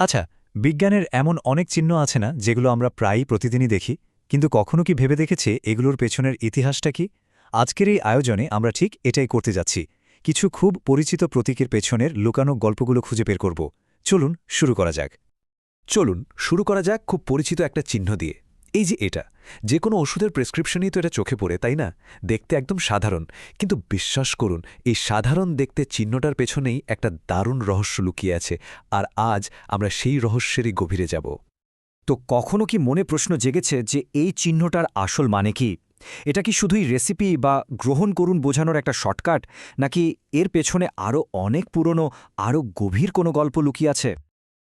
আচ্ছা, বিজ্ঞানের এমন অনেক চিহ্ন আছে না যেগুলো আমরা প্রায়ই প্রতিদিনই দেখি, কিন্তু কখনো কি ভেবে দেখেছে এগুলোর পেছনের ইতিহাসটা কি? আজকের এই আয়োজনে আমরা ঠিক এটাই করতে যাচ্ছি। কিছু খুব পরিচিত প্রতীকের পেছনের লুকানো গল্পগুলো খুঁজে বের করব। চলুন শুরু করা যাক। চলুন শুরু করা যাক খুব পরিচিত একটা চিহ্ন দিয়ে। এই যে এটা, যে কোনো ওষুধের প্রেসক্রিপশনেই তো এটা চোখে পড়ে, তাই না? দেখতে একদম সাধারণ, কিন্তু বিশ্বাস করুন এই সাধারণ দেখতে চিহ্নটার পেছনেই একটা দারুণ রহস্য লুকিয়ে আছে। আর আজ আমরা সেই রহস্যেরই গভীরে যাব। তো কখনো কি মনে প্রশ্ন জেগেছে যে এই চিহ্নটার আসল মানে কি? এটা কি শুধুই রেসিপি বা গ্রহণ করুন বোঝানোর একটা শর্টকাট, নাকি এর পেছনে আরও অনেক পুরনো, আরও গভীর কোনো গল্প লুকিয়ে আছে?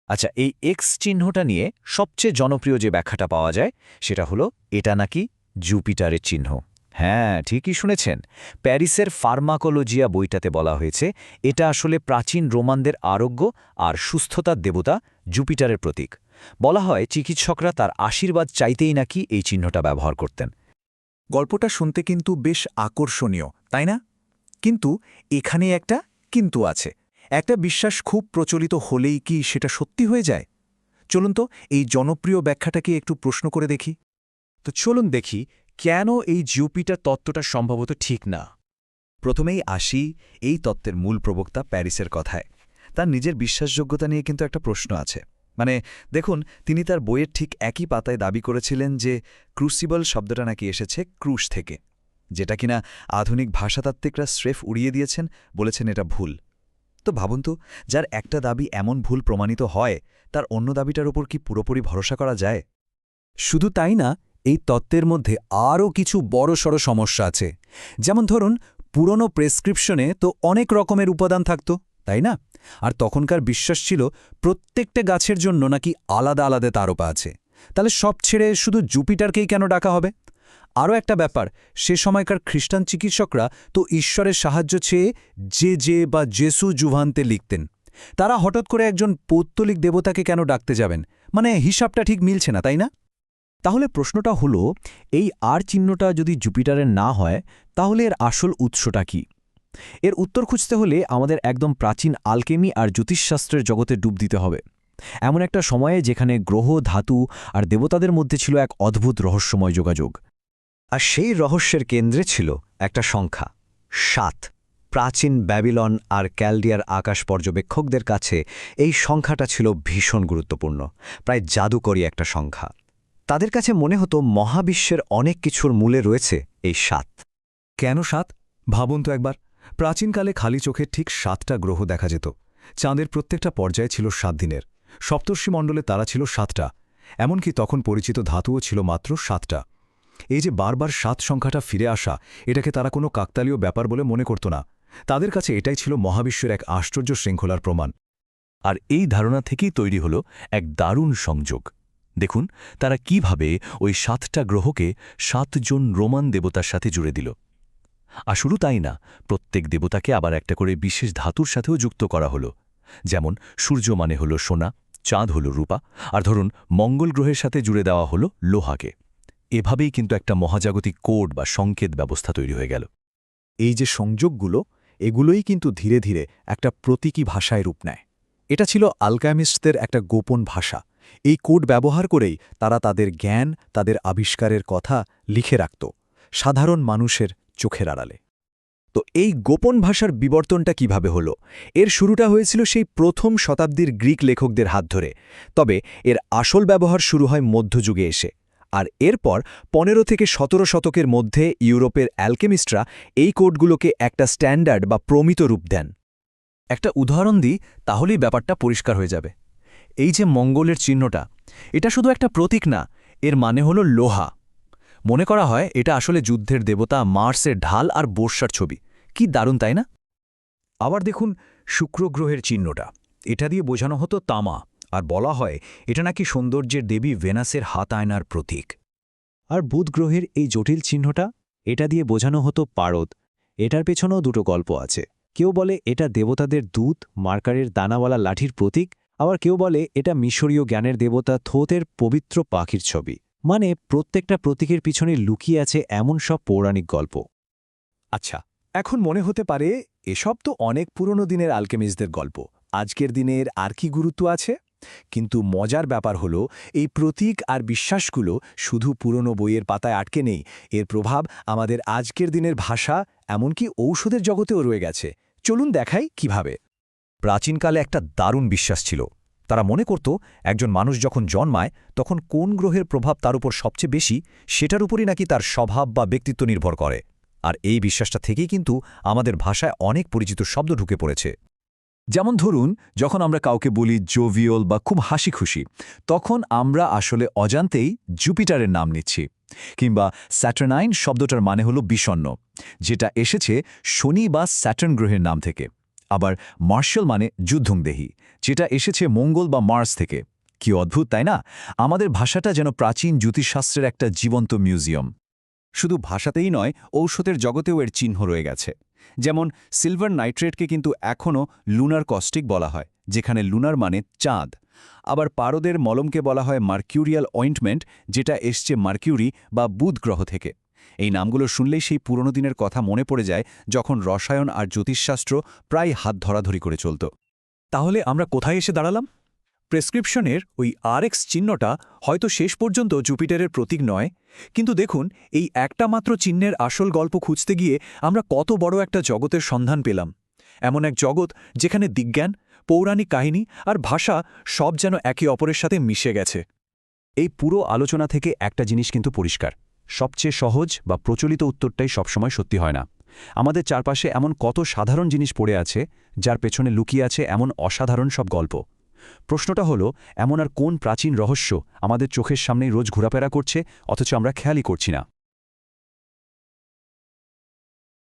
আচ্ছা, এই এক্স চিহ্নটা নিয়ে সবচেয়ে জনপ্রিয় যে ব্যাখ্যাটা পাওয়া যায় সেটা হলো এটা নাকি জুপিটারের চিহ্ন। হ্যাঁ, ঠিকই শুনেছেন। প্যারিসের ফার্মাকোলজিয়া বইটাতে বলা হয়েছে এটা আসলে প্রাচীন রোমানদের আরোগ্য আর সুস্থতার দেবতা জুপিটারের প্রতীক। বলা হয় চিকিৎসকরা তার আশীর্বাদ চাইতেই নাকি এই চিহ্নটা ব্যবহার করতেন। গল্পটা শুনতে কিন্তু বেশ আকর্ষণীয়, তাই না? কিন্তু এখানে একটা কিন্তু আছে। একটা বিশ্বাস খুব প্রচলিত হলেই কি সেটা সত্যি হয়ে যায়? চলুন তো এই জনপ্রিয় ব্যাখ্যাটাকে একটু প্রশ্ন করে দেখি। তো চলুন দেখি কেন এই জুপিটার তত্ত্বটা সম্ভবত ঠিক না। প্রথমেই আসি এই তত্ত্বের মূল প্রবক্তা প্যারিসের কথায়। তার নিজের বিশ্বাসযোগ্যতা নিয়ে কিন্তু একটা প্রশ্ন আছে। মানে দেখুন, তিনি তার বইয়ের ঠিক একই পাতায় দাবি করেছিলেন যে ক্রুসিবল শব্দটা নাকি এসেছে ক্রুশ থেকে, যেটা কিনা আধুনিক ভাষাতাত্ত্বিকরা স্রেফ উড়িয়ে দিয়েছেন, বলেছেন এটা ভুল। তো ভাবুন তো, যার একটা দাবি এমন ভুল প্রমাণিত হয়, তার অন্য দাবিটার উপর কি পুরোপুরি ভরসা করা যায়? শুধু তাই না, এই তত্ত্বের মধ্যে আরও কিছু বড়সড় সমস্যা আছে। যেমন ধরুন, পুরনো প্রেসক্রিপশনে তো অনেক রকমের উপাদান থাকত, তাই না? আর তখনকার বিশ্বাস ছিল প্রত্যেকটা গাছের জন্য নাকি আলাদা আলাদা তারকা আছে। তাহলে সব ছেড়ে শুধু জুপিটারকেই কেন ডাকা হবে? আরও একটা ব্যাপার, সে সময়কার খ্রিস্টান চিকিৎসকরা তো ঈশ্বরের সাহায্য চেয়ে যে বা জেসু জুভান্তে লিখতেন। তারা হঠাৎ করে একজন পৌত্তলিক দেবতাকে কেন ডাকতে যাবেন? মানে হিসাবটা ঠিক মিলছে না, তাই না? তাহলে প্রশ্নটা হলো, এই আর চিহ্নটা যদি জুপিটারের না হয়, তাহলে এর আসল উৎসটা কি? এর উত্তর খুঁজতে হলে আমাদের একদম প্রাচীন আলকেমি আর জ্যোতিষশাস্ত্রের জগতে ডুব দিতে হবে। এমন একটা সময়ে যেখানে গ্রহ, ধাতু আর দেবতাদের মধ্যে ছিল এক অদ্ভুত রহস্যময় যোগাযোগ। আর সেই রহস্যের কেন্দ্রে ছিল একটা সংখ্যা ৭। প্রাচীন ব্যাবিলন আর ক্যালডিয়ার আকাশ পর্যবেক্ষকদের কাছে এই সংখ্যাটা ছিল ভীষণ গুরুত্বপূর্ণ, প্রায় জাদুকরী একটা সংখ্যা। তাদের কাছে মনে হতো মহাবিশ্বের অনেক কিছুর মূলে রয়েছে এই ৭। কেন ৭? ভাবুন তো একবার। প্রাচীনকালে খালি চোখে ঠিক ৭টা গ্রহ দেখা যেত। চাঁদের প্রত্যেকটা পর্যায়ে ছিল ৭ দিনের। সপ্তর্ষিমণ্ডলে তারা ছিল ৭টা। এমনকি তখন পরিচিত ধাতুও ছিল মাত্র ৭টা। এই যে বারবার ৭ সংখ্যাটা ফিরে আসা, এটাকে তারা কোনো কাকতালীয় ব্যাপার বলে মনে করত না। তাদের কাছে এটাই ছিল মহাবিশ্বের এক আশ্চর্য শৃঙ্খলার প্রমাণ। আর এই ধারণা থেকেই তৈরি হল এক দারুণ সংযোগ। দেখুন, তারা কিভাবে ওই ৭টা গ্রহকে ৭ জন রোমান দেবতার সাথে জুড়ে দিল। আর শুধু তাই না, প্রত্যেক দেবতাকে আবার একটা করে বিশেষ ধাতুর সাথেও যুক্ত করা হলো। যেমন সূর্য মানে হল সোনা, চাঁদ হল রূপা, আর ধরুন মঙ্গল গ্রহের সাথে জুড়ে দেওয়া হলো লোহাকে। এভাবেই কিন্তু একটা মহাজাগতিক কোড বা সংকেত ব্যবস্থা তৈরি হয়ে গেল। এই যে সংযোগগুলো, এগুলোই কিন্তু ধীরে ধীরে একটা প্রতীকী ভাষায় রূপ নেয়। এটা ছিল আলকামিস্টদের একটা গোপন ভাষা। এই কোড ব্যবহার করেই তারা তাদের জ্ঞান, তাদের আবিষ্কারের কথা লিখে রাখত সাধারণ মানুষের চোখের আড়ালে। তো এই গোপন ভাষার বিবর্তনটা কিভাবে হলো? এর শুরুটা হয়েছিল সেই প্রথম শতাব্দীর গ্রিক লেখকদের হাত ধরে। তবে এর আসল ব্যবহার শুরু হয় মধ্যযুগে এসে। আর এরপর ১৫ থেকে ১৭ শতকের মধ্যে ইউরোপের অ্যালকেমিস্টরা এই কোডগুলোকে একটা স্ট্যান্ডার্ড বা প্রমিত রূপ দেন। একটা উদাহরণ দিই, তাহলেই ব্যাপারটা পরিষ্কার হয়ে যাবে। এই যে মঙ্গলের চিহ্নটা, এটা শুধু একটা প্রতীক না, এর মানে হলো লোহা। মনে করা হয় এটা আসলে যুদ্ধের দেবতা মার্সের ঢাল আর বর্ষার ছবি। কি দারুণ, তাই না? আবার দেখুন শুক্র গ্রহের চিহ্নটা, এটা দিয়ে বোঝানো হতো তামা, আর বলা হয় এটা নাকি সৌন্দর্যের দেবী ভেনাসের হাত আয়নার প্রতীক। আর বুধ গ্রহের এই জটিল চিহ্নটা, এটা দিয়ে বোঝানো হতো পারদ। এটার পেছনেও দুটো গল্প আছে। কেউ বলে এটা দেবতাদের দূত মার্কারের দানাওয়ালা লাঠির প্রতীক, আবার কেউ বলে এটা মিশরীয় জ্ঞানের দেবতা থোতের পবিত্র পাখির ছবি। মানে প্রত্যেকটা প্রতীকের পিছনে লুকিয়ে আছে এমন সব পৌরাণিক গল্প। আচ্ছা, এখন মনে হতে পারে এসব তো অনেক পুরনো দিনের আলকেমিস্টদের গল্প। আজকের দিনের আর কি গুরুত্ব আছে? কিন্তু মজার ব্যাপার হলো এই প্রতীক আর বিশ্বাসগুলো শুধু পুরনো বইয়ের পাতায় আটকে নেই, এর প্রভাব আমাদের আজকের দিনের ভাষা, এমনকি ঔষধের জগতেও রয়ে গেছে। চলুন দেখাই কিভাবে। প্রাচীনকালে একটা দারুণ বিশ্বাস ছিল। তারা মনে করত একজন মানুষ যখন জন্মায় তখন কোন গ্রহের প্রভাব তার উপর সবচেয়ে বেশি সেটার উপরই নাকি তার স্বভাব বা ব্যক্তিত্ব নির্ভর করে। আর এই বিশ্বাসটা থেকেই কিন্তু আমাদের ভাষায় অনেক পরিচিত শব্দ ঢুকে পড়েছে। যেমন ধরুন, যখন আমরা কাউকে বলি জোভিয়ল বা খুব হাসি খুশি, তখন আমরা আসলে অজান্তেই জুপিটারের নাম নিচ্ছি। কিংবা স্যাটার্নাইন শব্দটার মানে হলো বিষণ্ণ, যেটা এসেছে শনি বা স্যাটার্ন গ্রহের নাম থেকে। আবার মার্শাল মানে যুদ্ধংদেহী, যেটা এসেছে মঙ্গল বা মার্স থেকে। কি অদ্ভুত, তাই না? আমাদের ভাষাটা যেন প্রাচীন জ্যোতিষশাস্ত্রের একটা জীবন্ত মিউজিয়াম। শুধু ভাষাতেই নয়, ঔষধের জগতেও এর চিহ্ন রয়ে গেছে। যেমন সিলভার নাইট্রেটকে কিন্তু এখনও লুনার কস্টিক বলা হয়, যেখানে লুনার মানে চাঁদ। আবার পারদের মলমকে বলা হয় মার্কিউরিয়াল অয়েন্টমেন্ট, যেটা এসছে মার্কিউরি বা বুধ গ্রহ থেকে। এই নামগুলো শুনলেই সেই পুরনো দিনের কথা মনে পড়ে যায়, যখন রসায়ন আর জ্যোতিষশাস্ত্র প্রায় হাত ধরাধরি করে চলত। তাহলে আমরা কোথায় এসে দাঁড়ালাম? প্রেসক্রিপশনের ওই RX চিহ্নটা হয়তো শেষ পর্যন্ত জুপিটারের প্রতীক নয়, কিন্তু দেখুন, এই একটা মাত্র চিহ্নের আসল গল্প খুঁজতে গিয়ে আমরা কত বড় একটা জগতের সন্ধান পেলাম। এমন এক জগৎ যেখানে বিজ্ঞান, পৌরাণিক কাহিনী আর ভাষা সব যেন একে অপরের সাথে মিশে গেছে। এই পুরো আলোচনা থেকে একটা জিনিস কিন্তু পরিষ্কার: সবচেয়ে সহজ বা প্রচলিত উত্তরটাই সবসময় সত্যি হয় না। আমাদের চারপাশে এমন কত সাধারণ জিনিস পড়ে আছে, যার পেছনে লুকিয়ে আছে এমন অসাধারণ সব গল্প। প্রশ্নটা হলো, এমন আর কোন প্রাচীন রহস্য আমাদের চোখের সামনেই রোজ ঘোরাফেরা করছে, অথচ আমরা খেয়ালই করছি না?